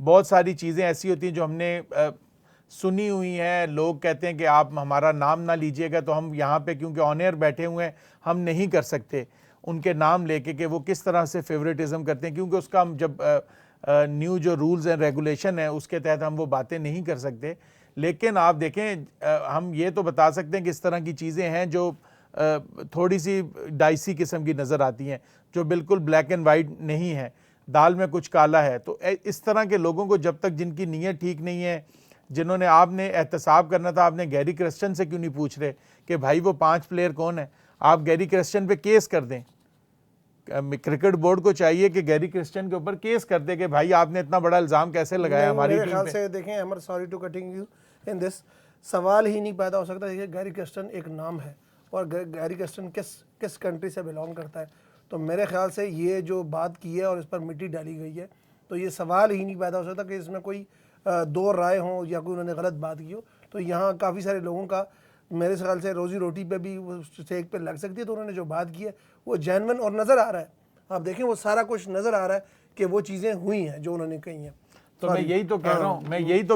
बहुत सारी चीज़ें ऐसी होती हैं जो हमने सुनी हुई हैं। लोग कहते हैं कि आप हमारा नाम ना लीजिएगा, तो हम यहाँ पे क्योंकि ऑन एयर बैठे हुए हैं हम नहीं कर सकते उनके नाम लेके कि वो किस तरह से फेवरेटिज्म करते हैं, क्योंकि उसका हम जब न्यू जो रूल्स एंड रेगुलेशन है उसके तहत हम वो बातें नहीं कर सकते। लेकिन आप देखें, हम ये तो बता सकते हैं कि इस तरह की चीज़ें हैं जो थोड़ी सी डाइसी किस्म की नज़र आती हैं, जो बिल्कुल ब्लैक एंड वाइट नहीं है, दाल में कुछ काला है। तो इस तरह के लोगों को जब तक जिनकी नीयत ठीक नहीं है, जिन्होंने आपने एहतसाब करना था, आपने गैरी क्रिस्टन से क्यों नहीं पूछ रहे कि भाई वो 5 प्लेयर कौन है? आप गैरी क्रिस्टन पे केस कर दें। क्रिकेट बोर्ड को चाहिए कि गैरी क्रिस्टन के ऊपर केस कर दे कि भाई आपने इतना बड़ा इल्ज़ाम कैसे लगाया हमारी मेरे टीम ख्याल पे। से देखें Amar, sorry to cutting you in this, सवाल ही नहीं पैदा हो सकता। देखिए गैरी क्रिस्टन एक नाम है और गैरी क्रिस्टन किस कंट्री से बिलोंग करता है। तो मेरे ख्याल से ये जो बात की है और इस पर मिट्टी डाली गई है, तो ये सवाल ही नहीं पैदा हो सकता कि इसमें कोई दो राय हो या कोई उन्होंने गलत बात की हो। तो यहाँ काफ़ी सारे लोगों का मेरे ख्याल से रोजी रोटी पे भी स्टेक पे लग सकती है। तो उन्होंने जो बात की है वो जेन्युइन और नज़र आ रहा है। आप देखें वो सारा कुछ नज़र आ रहा है कि वो चीज़ें हुई हैं जो उन्होंने कही हैं। तो मैं यही तो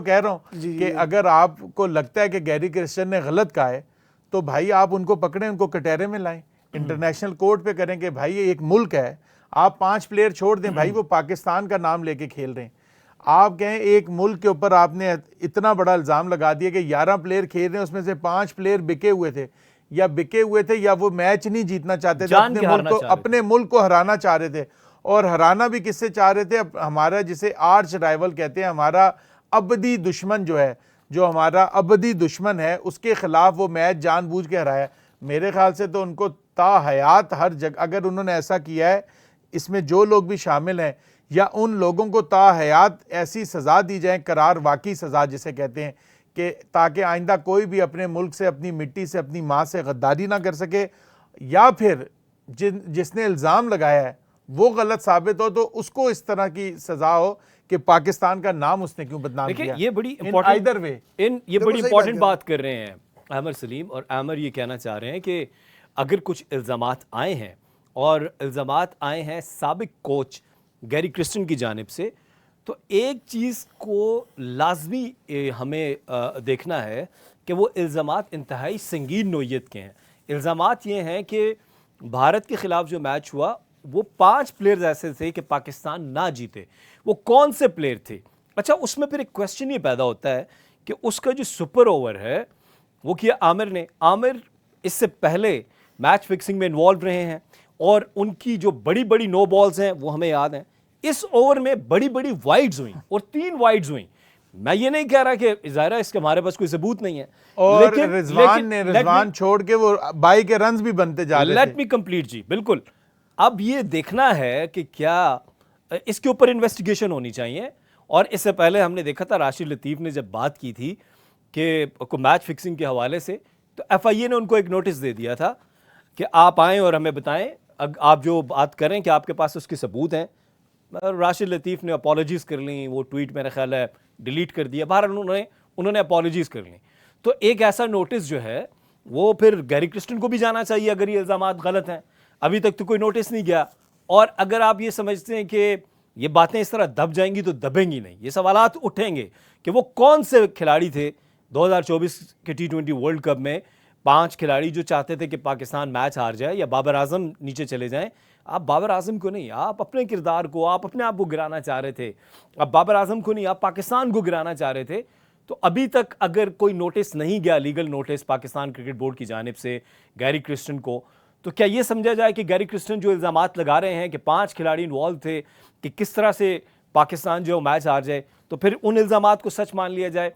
कह रहा हूँ कि अगर आपको लगता है कि गैरी क्रिस्टन ने गलत कहा है तो भाई आप उनको पकड़ें, उनको कटहरे में लाएं, इंटरनेशनल कोर्ट पे करें कि भाई ये एक मुल्क है, आप 5 प्लेयर छोड़ दें, भाई वो पाकिस्तान का नाम लेके खेल रहे हैं। आप कहें एक मुल्क के ऊपर आपने इतना बड़ा इल्ज़ाम लगा दिया कि 11 प्लेयर खेल रहे हैं, उसमें से 5 प्लेयर बिके हुए थे या वो मैच नहीं जीतना चाहते थे, अपने मुल्क को हराना चाह रहे थे। और हराना भी किससे चाह रहे थे? अब हमारा जिसे आर्च राइवल कहते हैं, हमारा अबदी दुश्मन जो हमारा अबदी दुश्मन है, उसके खिलाफ वो मैच जानबूझ के हराया। मेरे ख्याल से तो उनको ताहयात हर जगह, अगर उन्होंने ऐसा किया है, इसमें जो लोग भी शामिल हैं, या उन लोगों को ताहयात ऐसी सज़ा दी जाए, करार वाकई सज़ा जिसे कहते हैं, कि ताकि आइंदा कोई भी अपने मुल्क से, अपनी मिट्टी से, अपनी माँ से गद्दारी ना कर सके, या फिर जिसने इल्ज़ाम लगाया है वो गलत साबित हो तो उसको इस तरह की सज़ा हो कि पाकिस्तान का नाम उसने क्यों बदनाम किया। ये बड़ी इंपॉर्टेंट बात कर रहे हैं आमिर सलीम, और आमिर ये कहना चाह रहे हैं कि अगर कुछ इल्ज़ामात आए हैं और इल्ज़ामात आए हैं साबिक कोच गैरी क्रिस्टन की जानिब से, तो एक चीज़ को लाजमी हमें देखना है कि वो इल्ज़ामात इंतहाई संगीन नोयत के हैं। इल्ज़ामात ये हैं कि भारत के ख़िलाफ़ जो मैच हुआ वो 5 प्लेयर्स ऐसे थे कि पाकिस्तान ना जीते। वो कौन से प्लेयर थे? अच्छा, उसमें फिर एक क्वेश्चन ये पैदा होता है कि उसका जो सुपर ओवर है वो किया आमिर ने। आमिर इससे पहले मैच फिक्सिंग में इन्वॉल्व रहे हैं और उनकी जो बड़ी बड़ी नो बॉल्स हैं वो हमें याद हैं। इस ओवर में बड़ी बड़ी वाइड्स हुई और 3 वाइड्स हुई। मैं ये नहीं कह रहा कि ज़ाहिर इसके हमारे पास कोई सबूत नहीं है, और रिजवान छोड़ के वो बाई के रन्स भी बनते जा रहे थे। लेट मी कंप्लीट जी, बिल्कुल। अब ये देखना है कि क्या इसके ऊपर इन्वेस्टिगेशन होनी चाहिए। और इससे पहले हमने देखा था राशिद लतीफ़ ने जब बात की थी कि मैच फिक्सिंग के हवाले से, तो एफआईए ने उनको एक नोटिस दे दिया था कि आप आएँ और हमें बताएं आप जो बात करें कि आपके पास उसके सबूत हैं। राशिद लतीफ़ ने अपॉलॉजीज़ कर ली, वो ट्वीट मेरा ख्याल है डिलीट कर दिया, बाहर उन्होंने अपॉलॉजीज़ कर ली। तो एक ऐसा नोटिस जो है वो फिर गैरी क्रिस्टन को भी जाना चाहिए अगर ये इल्ज़ामात गलत हैं। अभी तक तो कोई नोटिस नहीं गया। और अगर आप ये समझते हैं कि ये बातें इस तरह दब जाएंगी तो दबेंगी नहीं। ये सवालात उठेंगे कि वो कौन से खिलाड़ी थे 2024 के T20 वर्ल्ड कप में 5 खिलाड़ी जो चाहते थे कि पाकिस्तान मैच हार जाए या बाबर आजम नीचे चले जाएं। आप बाबर आजम को नहीं, आप अपने किरदार को, आप अपने आप को गिराना चाह रहे थे। आप बाबर आजम को नहीं, आप पाकिस्तान को गिराना चाह रहे थे। तो अभी तक अगर कोई नोटिस नहीं गया, legal notice Pakistan cricket board की जानिब से गैरी क्रिस्टन को, तो क्या ये समझा जाए कि गैरी क्रिस्टन जो इल्ज़ामात लगा रहे हैं कि 5 खिलाड़ी इन्वॉल्व थे कि किस तरह से पाकिस्तान जो मैच हार जाए, तो फिर उन इल्ज़ामात को सच मान लिया जाए?